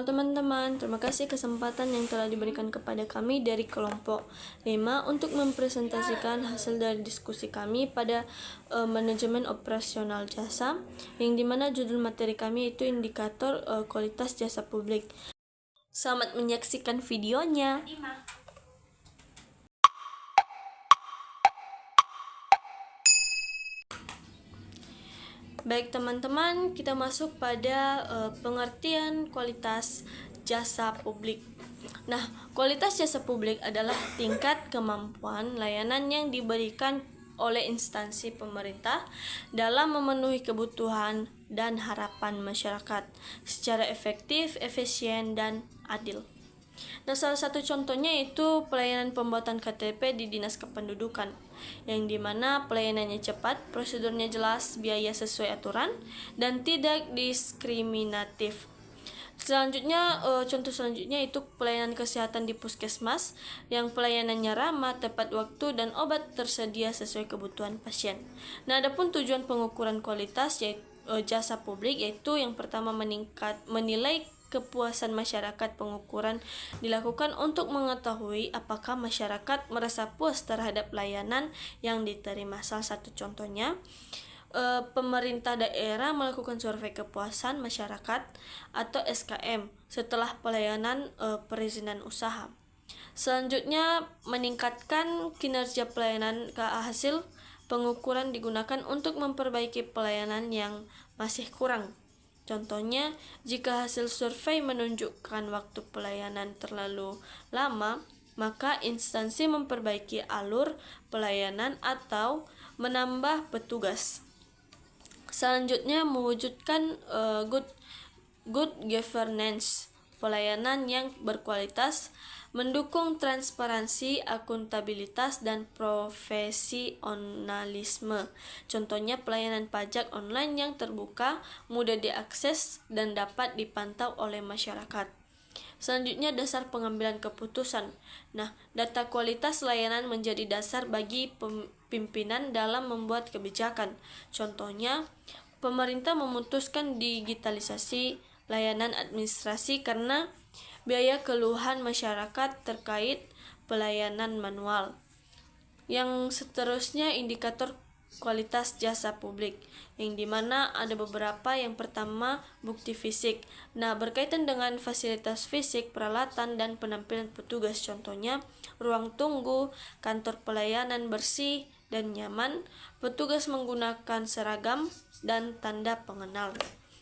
teman-teman, terima kasih kesempatan yang telah diberikan kepada kami dari kelompok 5 untuk mempresentasikan hasil dari diskusi kami pada manajemen operasional jasa, yang dimana judul materi kami itu indikator kualitas jasa publik. Selamat menyaksikan videonya. Baik teman-teman, kita masuk pada pengertian kualitas jasa publik. Nah, kualitas jasa publik adalah tingkat kemampuan layanan yang diberikan oleh instansi pemerintah dalam memenuhi kebutuhan dan harapan masyarakat secara efektif, efisien, dan adil. Nah, salah satu contohnya itu pelayanan pembuatan KTP di Dinas Kependudukan, yang dimana pelayanannya cepat, prosedurnya jelas, biaya sesuai aturan, dan tidak diskriminatif. Contoh selanjutnya itu pelayanan kesehatan di puskesmas, yang pelayanannya ramah, tepat waktu, dan obat tersedia sesuai kebutuhan pasien. Nah, adapun tujuan pengukuran kualitas jasa publik yaitu yang pertama menilai kepuasan masyarakat. Pengukuran dilakukan untuk mengetahui apakah masyarakat merasa puas terhadap layanan yang diterima. Salah satu contohnya, pemerintah daerah melakukan survei kepuasan masyarakat atau SKM setelah pelayanan perizinan usaha. Selanjutnya, meningkatkan kinerja pelayanan. Hasil pengukuran digunakan untuk memperbaiki pelayanan yang masih kurang. Contohnya, jika hasil survei menunjukkan waktu pelayanan terlalu lama, maka instansi memperbaiki alur pelayanan atau menambah petugas. Selanjutnya, mewujudkan good governance, pelayanan yang berkualitas, mendukung transparansi, akuntabilitas, dan profesionalisme. Contohnya pelayanan pajak online yang terbuka, mudah diakses, dan dapat dipantau oleh masyarakat. Selanjutnya, dasar pengambilan keputusan. Nah, data kualitas layanan menjadi dasar bagi pimpinan dalam membuat kebijakan. Contohnya, pemerintah memutuskan digitalisasi layanan administrasi karena biaya keluhan masyarakat terkait pelayanan manual. Yang seterusnya, indikator kualitas jasa publik, yang dimana ada beberapa. Yang pertama, bukti fisik. Nah, berkaitan dengan fasilitas fisik, peralatan, dan penampilan petugas. Contohnya, ruang tunggu, kantor pelayanan bersih dan nyaman, petugas menggunakan seragam, dan tanda pengenal.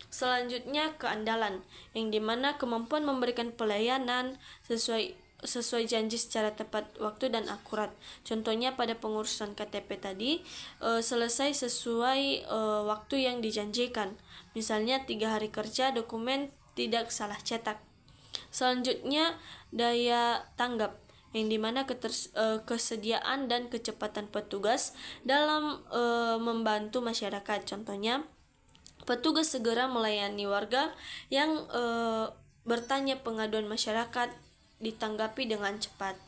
Selanjutnya, keandalan, yang dimana kemampuan memberikan pelayanan sesuai janji secara tepat waktu dan akurat. Contohnya pada pengurusan KTP tadi, selesai sesuai waktu yang dijanjikan. Misalnya 3 hari kerja, dokumen tidak salah cetak. Selanjutnya, daya tanggap, yang dimana kesediaan dan kecepatan petugas dalam membantu masyarakat. Contohnya, petugas segera melayani warga yang bertanya pengaduan masyarakat, ditanggapi dengan cepat.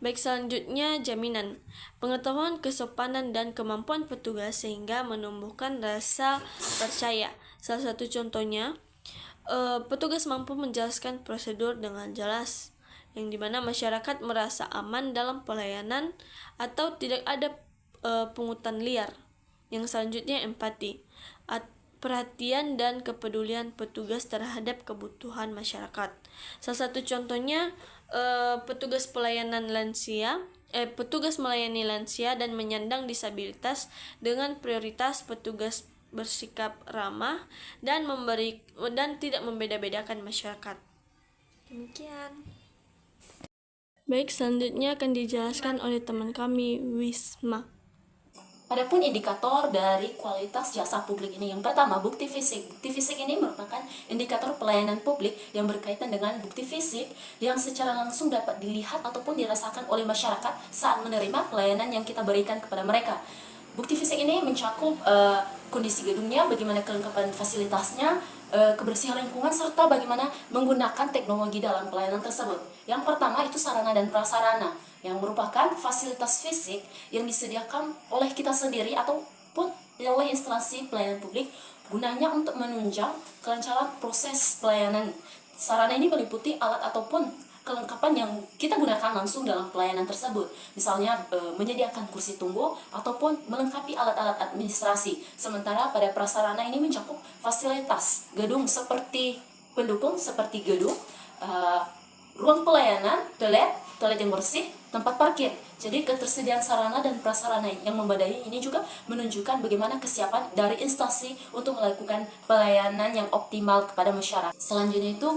Baik, selanjutnya jaminan, pengetahuan, kesopanan, dan kemampuan petugas sehingga menumbuhkan rasa percaya. Salah satu contohnya, petugas mampu menjelaskan prosedur dengan jelas, yang dimana masyarakat merasa aman dalam pelayanan atau tidak ada pungutan liar. Yang selanjutnya, empati, perhatian dan kepedulian petugas terhadap kebutuhan masyarakat. Salah satu contohnya, petugas melayani lansia dan menyandang disabilitas dengan prioritas petugas bersikap ramah dan tidak membeda-bedakan masyarakat. Demikian. Baik, selanjutnya akan dijelaskan oleh teman kami, Wisma. Adapun indikator dari kualitas jasa publik ini, yang pertama, bukti fisik. Bukti fisik ini merupakan indikator pelayanan publik yang berkaitan dengan bukti fisik yang secara langsung dapat dilihat ataupun dirasakan oleh masyarakat saat menerima pelayanan yang kita berikan kepada mereka. Bukti fisik ini mencakup kondisi gedungnya, bagaimana kelengkapan fasilitasnya, kebersihan lingkungan, serta bagaimana menggunakan teknologi dalam pelayanan tersebut. Yang pertama itu sarana dan prasarana, yang merupakan fasilitas fisik yang disediakan oleh kita sendiri ataupun oleh instansi pelayanan publik gunanya untuk menunjang kelancaran proses pelayanan. Sarana ini meliputi alat ataupun kelengkapan yang kita gunakan langsung dalam pelayanan tersebut. Misalnya menyediakan kursi tunggu ataupun melengkapi alat-alat administrasi. Sementara pada prasarana ini mencakup fasilitas gedung seperti pendukung seperti gedung, ruang pelayanan, toilet yang bersih, tempat parkir. Jadi ketersediaan sarana dan prasarana yang memadai ini juga menunjukkan bagaimana kesiapan dari instansi untuk melakukan pelayanan yang optimal kepada masyarakat. Selanjutnya itu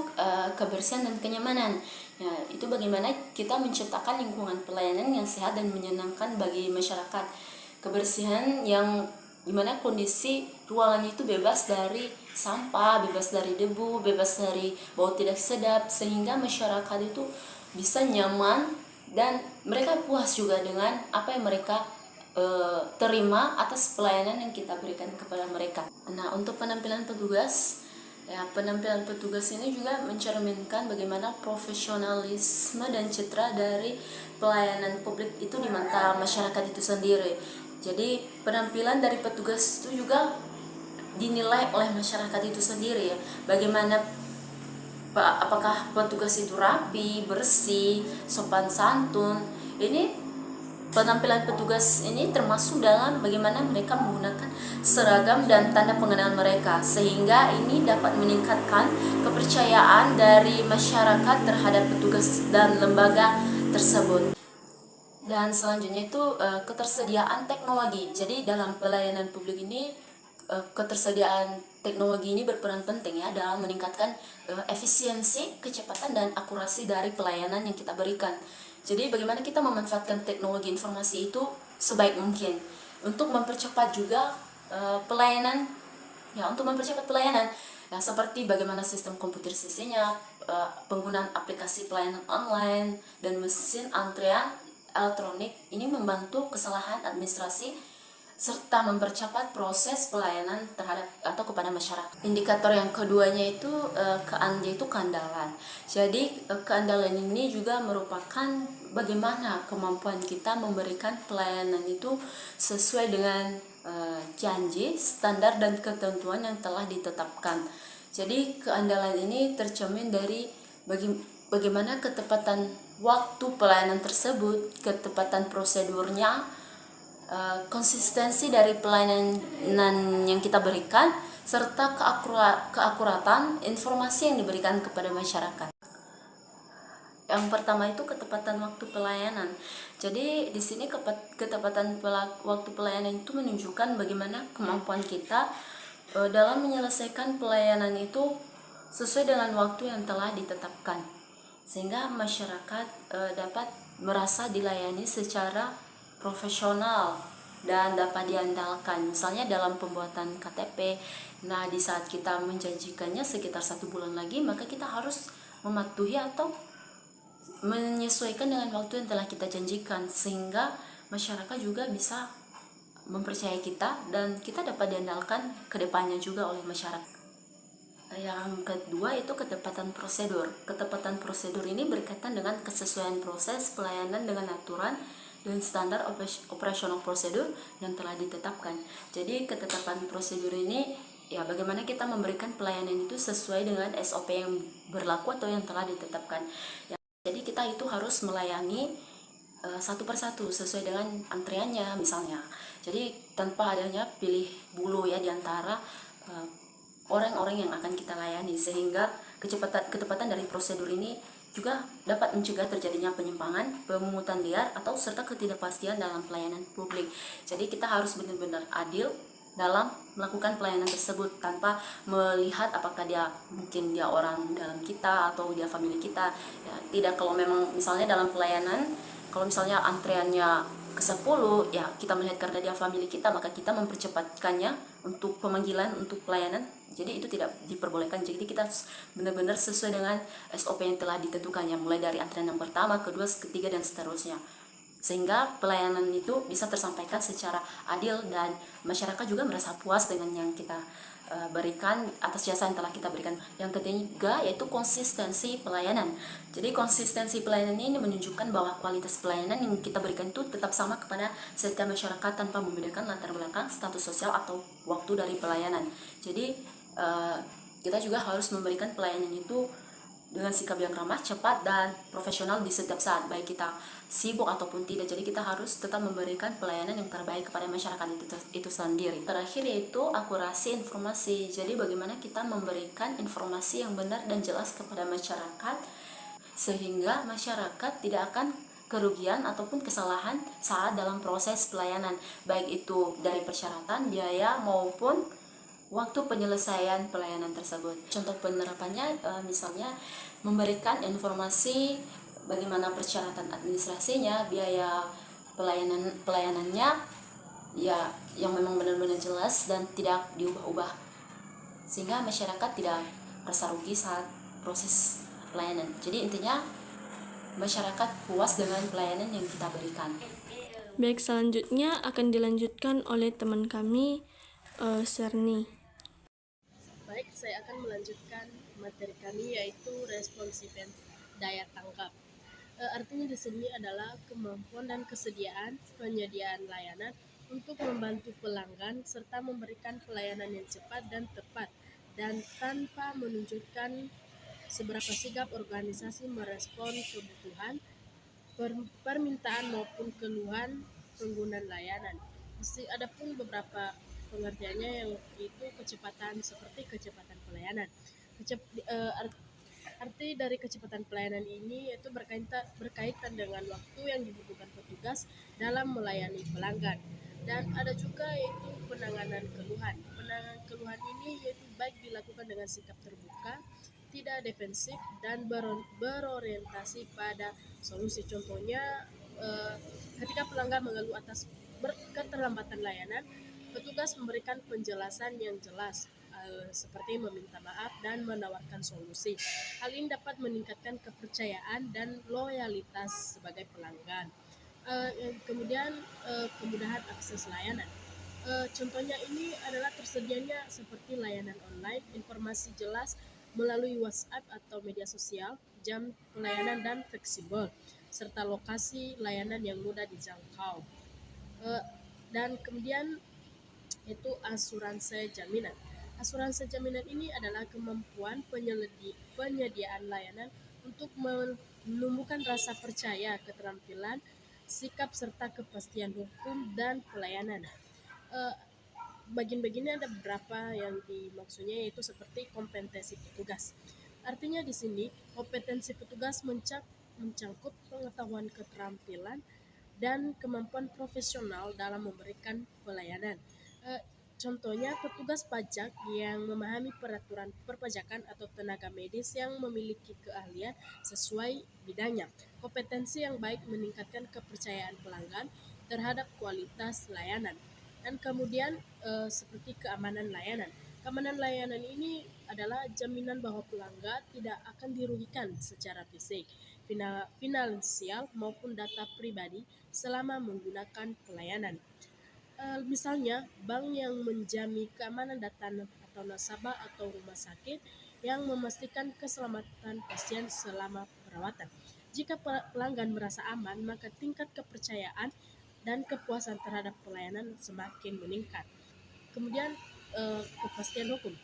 kebersihan dan kenyamanan. Nah, itu bagaimana kita menciptakan lingkungan pelayanan yang sehat dan menyenangkan bagi masyarakat. Kebersihan yang dimana kondisi ruangan itu bebas dari sampah, bebas dari debu, bebas dari bau tidak sedap, sehingga masyarakat itu bisa nyaman dan mereka puas juga dengan apa yang mereka terima atas pelayanan yang kita berikan kepada mereka. Nah, untuk penampilan petugas, ya penampilan petugas ini juga mencerminkan bagaimana profesionalisme dan citra dari pelayanan publik itu di mata masyarakat itu sendiri. Jadi penampilan dari petugas itu juga dinilai oleh masyarakat itu sendiri ya. Bagaimana apakah petugas itu rapi, bersih, sopan santun. Ini penampilan petugas ini termasuk dalam bagaimana mereka menggunakan seragam dan tanda pengenal mereka, sehingga ini dapat meningkatkan kepercayaan dari masyarakat terhadap petugas dan lembaga tersebut. Dan selanjutnya itu ketersediaan teknologi. Jadi dalam pelayanan publik ini ketersediaan teknologi ini berperan penting ya dalam meningkatkan efisiensi, kecepatan dan akurasi dari pelayanan yang kita berikan. Jadi bagaimana kita memanfaatkan teknologi informasi itu sebaik mungkin untuk mempercepat juga pelayanan ya, untuk mempercepat pelayanan ya, seperti bagaimana sistem komputerisasinya, penggunaan aplikasi pelayanan online dan mesin antrean elektronik ini membantu kesalahan administrasi serta mempercepat proses pelayanan terhadap atau kepada masyarakat. Indikator yang keduanya itu yaitu keandalan. Jadi keandalan ini juga merupakan bagaimana kemampuan kita memberikan pelayanan itu sesuai dengan janji, standar dan ketentuan yang telah ditetapkan. Jadi keandalan ini tercermin dari bagaimana ketepatan waktu pelayanan tersebut, ketepatan prosedurnya, konsistensi dari pelayanan yang kita berikan, serta keakuratan informasi yang diberikan kepada masyarakat. Yang pertama itu ketepatan waktu pelayanan. Jadi di sini ketepatan waktu pelayanan itu menunjukkan bagaimana kemampuan kita dalam menyelesaikan pelayanan itu sesuai dengan waktu yang telah ditetapkan, sehingga masyarakat dapat merasa dilayani secara profesional dan dapat diandalkan. Misalnya dalam pembuatan KTP, nah di saat kita menjanjikannya sekitar 1 bulan lagi, maka kita harus mematuhi atau menyesuaikan dengan waktu yang telah kita janjikan, sehingga masyarakat juga bisa mempercayai kita dan kita dapat diandalkan ke depannya juga oleh masyarakat. Yang kedua itu ketepatan prosedur. Ketepatan prosedur ini berkaitan dengan kesesuaian proses pelayanan dengan aturan dan standar operasional prosedur yang telah ditetapkan. Jadi ketetapan prosedur ini ya bagaimana kita memberikan pelayanan itu sesuai dengan SOP yang berlaku atau yang telah ditetapkan. Jadi kita itu harus melayani satu persatu sesuai dengan antriannya misalnya. Jadi tanpa adanya pilih bulu ya di antara orang-orang yang akan kita layani, sehingga ketepatan dari prosedur ini juga dapat mencegah terjadinya penyimpangan, pemungutan liar, atau serta ketidakpastian dalam pelayanan publik. Jadi kita harus benar-benar adil dalam melakukan pelayanan tersebut tanpa melihat apakah mungkin dia orang dalam kita atau dia famili kita. Ya, tidak, kalau memang misalnya dalam pelayanan, kalau misalnya antreannya ke-10, ya kita melihat karena dia famili kita, maka kita mempercepatkannya untuk pemanggilan untuk pelayanan. Jadi itu tidak diperbolehkan. Jadi kita benar-benar sesuai dengan SOP yang telah ditentukannya, mulai dari antrean yang pertama, kedua, ketiga dan seterusnya. sehingga pelayanan itu bisa tersampaikan secara adil dan masyarakat juga merasa puas dengan yang kita berikan atas jasa yang telah kita berikan. Yang ketiga yaitu konsistensi pelayanan. Jadi konsistensi pelayanan ini menunjukkan bahwa kualitas pelayanan yang kita berikan itu tetap sama kepada setiap masyarakat tanpa membedakan latar belakang, status sosial atau waktu dari pelayanan. Jadi kita juga harus memberikan pelayanan itu dengan sikap yang ramah, cepat, dan profesional di setiap saat, baik kita sibuk ataupun tidak. Jadi kita harus tetap memberikan pelayanan yang terbaik kepada masyarakat itu sendiri. Terakhir yaitu akurasi informasi. Jadi bagaimana kita memberikan informasi yang benar dan jelas kepada masyarakat sehingga masyarakat tidak akan kerugian ataupun kesalahan saat dalam proses pelayanan, baik itu dari persyaratan, biaya maupun waktu penyelesaian pelayanan tersebut. Contoh penerapannya misalnya memberikan informasi bagaimana persyaratan administrasinya, biaya pelayanannya ya yang memang benar-benar jelas dan tidak diubah-ubah, sehingga masyarakat tidak merasa rugi saat proses pelayanan. Jadi intinya masyarakat puas dengan pelayanan yang kita berikan. Baik, selanjutnya akan dilanjutkan oleh teman kami, Serni. Baik, saya akan melanjutkan materi kami yaitu responsiveness, daya tangkap. Artinya di sini adalah kemampuan dan kesediaan penyediaan layanan untuk membantu pelanggan serta memberikan pelayanan yang cepat dan tepat dan tanpa menunjukkan seberapa sigap organisasi merespon kebutuhan, permintaan maupun keluhan penggunaan layanan. Adapun beberapa pengertiannya yang itu kecepatan, seperti kecepatan pelayanan. Arti dari kecepatan pelayanan ini yaitu berkaitan dengan waktu yang dibutuhkan petugas dalam melayani pelanggan. Dan ada juga yaitu penanganan keluhan. Penanganan keluhan ini yaitu baik dilakukan dengan sikap terbuka, tidak defensif, dan berorientasi pada solusi. Contohnya ketika pelanggan mengeluh atas keterlambatan layanan, petugas memberikan penjelasan yang jelas seperti meminta maaf dan menawarkan solusi. Hal ini dapat meningkatkan kepercayaan dan loyalitas sebagai pelanggan. Kemudian kemudahan akses layanan. Contohnya ini adalah tersedianya seperti layanan online, informasi jelas melalui WhatsApp atau media sosial, jam pelayanan dan fleksibel, serta lokasi layanan yang mudah dijangkau. Dan kemudian itu asuransi jaminan. Asuransi jaminan ini adalah kemampuan penyediaan layanan untuk menumbuhkan rasa percaya, keterampilan, sikap serta kepastian hukum dan pelayanan. Bagian-bagiannya ada beberapa yang dimaksudnya yaitu seperti kompetensi petugas. Artinya di sini kompetensi petugas mencangkup pengetahuan, keterampilan, dan kemampuan profesional dalam memberikan pelayanan. Contohnya petugas pajak yang memahami peraturan perpajakan atau tenaga medis yang memiliki keahlian sesuai bidangnya. Kompetensi yang baik meningkatkan kepercayaan pelanggan terhadap kualitas layanan. Dan kemudian seperti keamanan layanan. Keamanan layanan ini adalah jaminan bahwa pelanggan tidak akan dirugikan secara fisik, finansial maupun data pribadi selama menggunakan pelayanan. Misalnya, bank yang menjamin keamanan data atau nasabah atau rumah sakit yang memastikan keselamatan pasien selama perawatan. Jika pelanggan merasa aman, maka tingkat kepercayaan dan kepuasan terhadap pelayanan semakin meningkat. Kemudian kepastian hukum.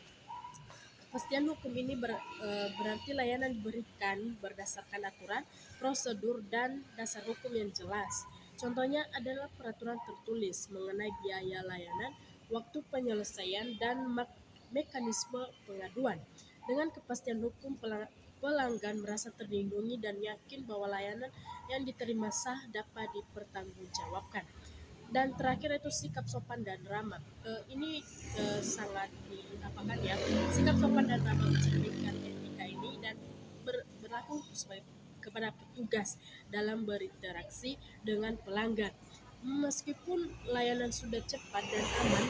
Kepastian hukum ini berarti layanan diberikan berdasarkan aturan, prosedur, dan dasar hukum yang jelas. Contohnya adalah peraturan tertulis mengenai biaya layanan, waktu penyelesaian, dan mekanisme pengaduan. Dengan kepastian hukum, pelanggan merasa terlindungi dan yakin bahwa layanan yang diterima sah dapat dipertanggungjawabkan. Dan terakhir itu sikap sopan dan ramah. Ini sangat diapakan ya. Sikap sopan dan ramah mencerminkan etika ini dan berlaku kepada petugas dalam berinteraksi dengan pelanggan. Meskipun layanan sudah cepat dan aman,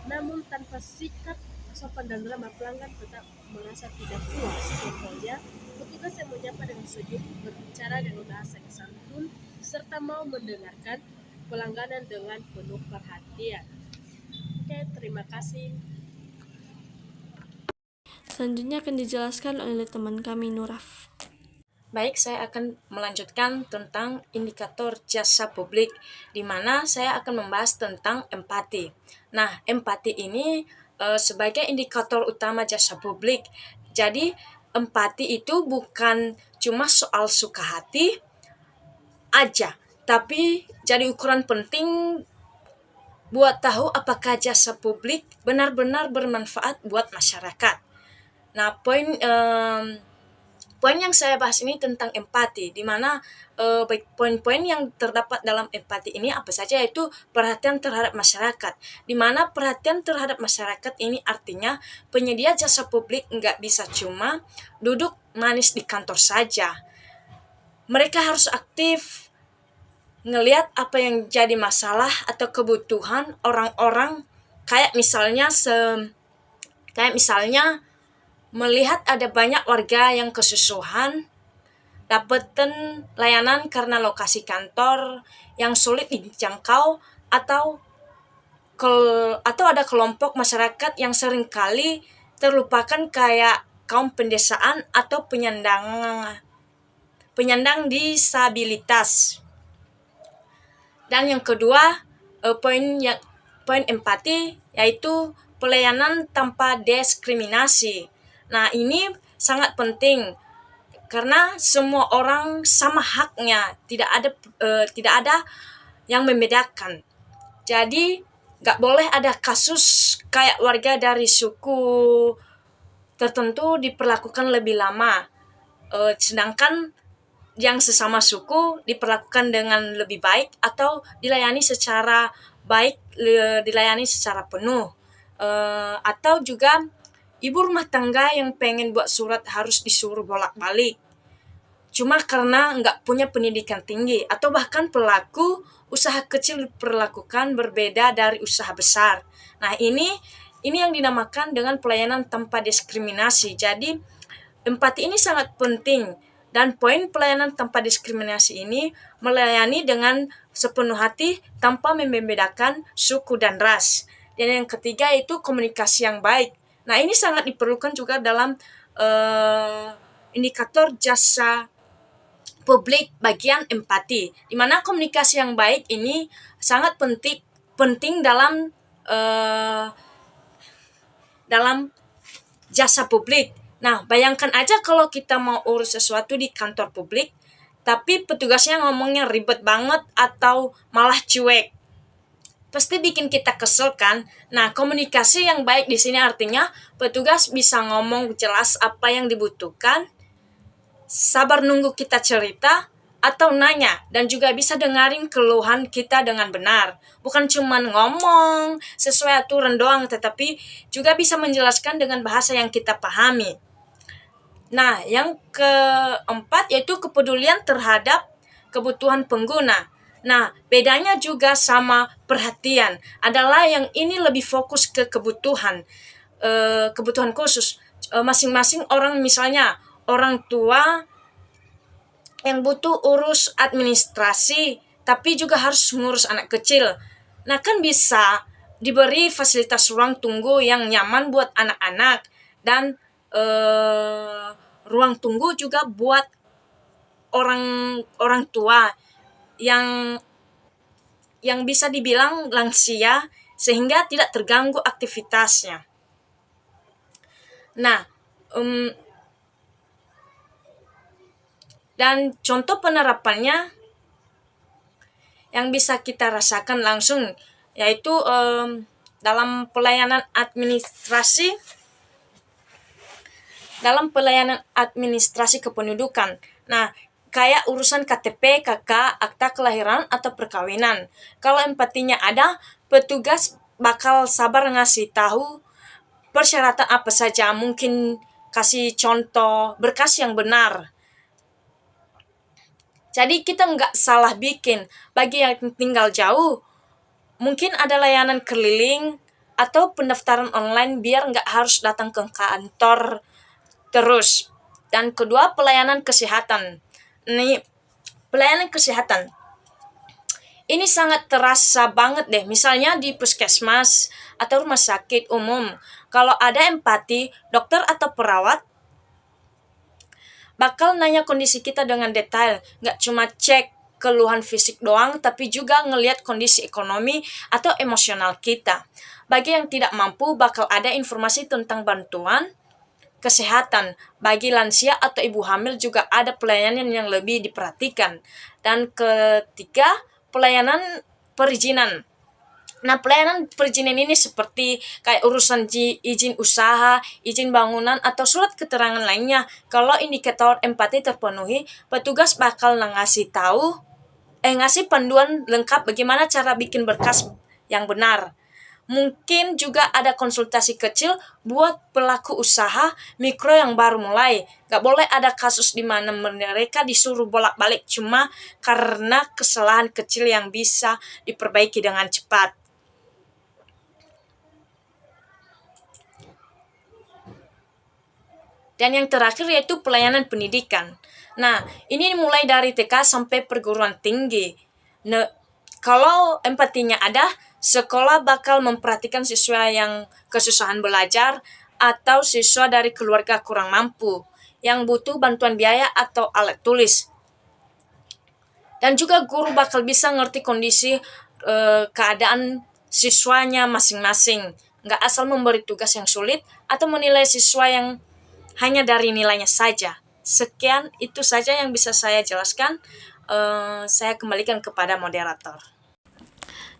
namun tanpa sikap sopan dan ramah, pelanggan tetap merasa tidak puas. Contohnya, petugas yang menyapa dengan senyum, berbicara dengan bahasa yang santun, serta mau mendengarkan pelanggan dengan penuh perhatian. Oke, terima kasih. Selanjutnya akan dijelaskan oleh teman kami Nuraf. Baik, saya akan melanjutkan tentang indikator jasa publik, di mana saya akan membahas tentang empati. Nah, empati ini sebagai indikator utama jasa publik. Jadi, empati itu bukan cuma soal suka hati aja, tapi jadi ukuran penting buat tahu apakah jasa publik benar-benar bermanfaat buat masyarakat. Nah, poin yang saya bahas ini tentang empati, di mana poin-poin yang terdapat dalam empati ini apa saja, yaitu perhatian terhadap masyarakat. Di mana perhatian terhadap masyarakat ini artinya penyedia jasa publik nggak bisa cuma duduk manis di kantor saja. Mereka harus aktif ngelihat apa yang jadi masalah atau kebutuhan orang-orang, kayak misalnya melihat ada banyak warga yang kesusahan dapetin layanan karena lokasi kantor yang sulit dijangkau, atau ada kelompok masyarakat yang seringkali terlupakan, kayak kaum pedesaan atau penyandang disabilitas. Dan yang kedua, poin empati, yaitu pelayanan tanpa diskriminasi. Nah, ini sangat penting karena semua orang sama haknya, tidak ada yang membedakan. Jadi nggak boleh ada kasus kayak warga dari suku tertentu diperlakukan lebih lama, sedangkan yang sesama suku diperlakukan dengan lebih baik atau dilayani secara baik, dilayani secara penuh. Atau juga ibu rumah tangga yang pengen buat surat harus disuruh bolak-balik cuma karena nggak punya pendidikan tinggi, atau bahkan pelaku usaha kecil diperlakukan berbeda dari usaha besar. Nah, ini yang dinamakan dengan pelayanan tanpa diskriminasi. Jadi empati ini sangat penting, dan poin pelayanan tanpa diskriminasi ini melayani dengan sepenuh hati tanpa membedakan suku dan ras. Dan yang ketiga itu komunikasi yang baik. Nah, ini sangat diperlukan juga dalam indikator jasa publik bagian empati, di mana komunikasi yang baik ini sangat penting dalam jasa publik. Nah, bayangkan aja kalau kita mau urus sesuatu di kantor publik, tapi petugasnya ngomongnya ribet banget atau malah cuek. Pasti bikin kita kesel kan? Nah, komunikasi yang baik di sini artinya petugas bisa ngomong jelas apa yang dibutuhkan, sabar nunggu kita cerita atau nanya, dan juga bisa dengerin keluhan kita dengan benar. Bukan cuma ngomong sesuai aturan doang, tetapi juga bisa menjelaskan dengan bahasa yang kita pahami. Nah, yang keempat yaitu kepedulian terhadap kebutuhan pengguna. Nah, bedanya juga sama perhatian adalah yang ini lebih fokus ke kebutuhan khusus. Masing-masing orang, misalnya orang tua yang butuh urus administrasi, tapi juga harus ngurus anak kecil. Nah, kan bisa diberi fasilitas ruang tunggu yang nyaman buat anak-anak, dan ruang tunggu juga buat orang tua yang bisa dibilang lansia, sehingga tidak terganggu aktivitasnya. Nah, dan contoh penerapannya yang bisa kita rasakan langsung yaitu dalam pelayanan administrasi kependudukan. Nah, kayak urusan KTP, KK, akta kelahiran atau perkawinan. Kalau empatinya ada, petugas bakal sabar ngasih tahu persyaratan apa saja, mungkin kasih contoh berkas yang benar. Jadi kita nggak salah bikin. Bagi yang tinggal jauh, mungkin ada layanan keliling atau pendaftaran online biar nggak harus datang ke kantor terus. Dan kedua, pelayanan kesehatan. Nih, pelayanan kesehatan ini sangat terasa banget deh. Misalnya di puskesmas atau rumah sakit umum, kalau ada empati, dokter atau perawat bakal nanya kondisi kita dengan detail. Nggak cuma cek keluhan fisik doang, tapi juga ngelihat kondisi ekonomi atau emosional kita. Bagi yang tidak mampu, bakal ada informasi tentang bantuan kesehatan. Bagi lansia atau ibu hamil juga ada pelayanan yang lebih diperhatikan. Dan ketiga, pelayanan perizinan. Nah, pelayanan perizinan ini seperti kayak urusan izin usaha, izin bangunan, atau surat keterangan lainnya. Kalau indikator empati terpenuhi, petugas bakal ngasih panduan lengkap bagaimana cara bikin berkas yang benar. Mungkin juga ada konsultasi kecil buat pelaku usaha mikro yang baru mulai. Gak boleh ada kasus di mana mereka disuruh bolak-balik cuma karena kesalahan kecil yang bisa diperbaiki dengan cepat. Dan yang terakhir yaitu pelayanan pendidikan. Nah, ini mulai dari TK sampai perguruan tinggi. Nah, kalau empatinya ada, sekolah bakal memperhatikan siswa yang kesusahan belajar atau siswa dari keluarga kurang mampu yang butuh bantuan biaya atau alat tulis. Dan juga guru bakal bisa ngerti kondisi keadaan siswanya masing-masing. Nggak asal memberi tugas yang sulit atau menilai siswa yang hanya dari nilainya saja. Sekian, itu saja yang bisa saya jelaskan. Saya kembalikan kepada moderator.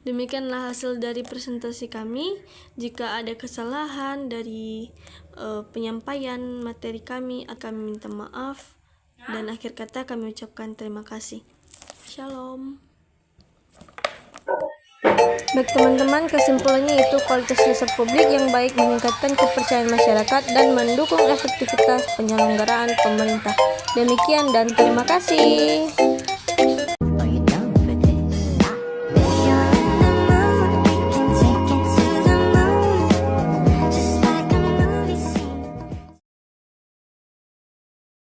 Demikianlah hasil dari presentasi kami. Jika ada kesalahan dari penyampaian materi kami minta maaf. Dan akhir kata kami ucapkan terima kasih. Shalom. Baik teman-teman, kesimpulannya itu kualitas jasa publik yang baik meningkatkan kepercayaan masyarakat dan mendukung efektivitas penyelenggaraan pemerintah. Demikian dan terima kasih.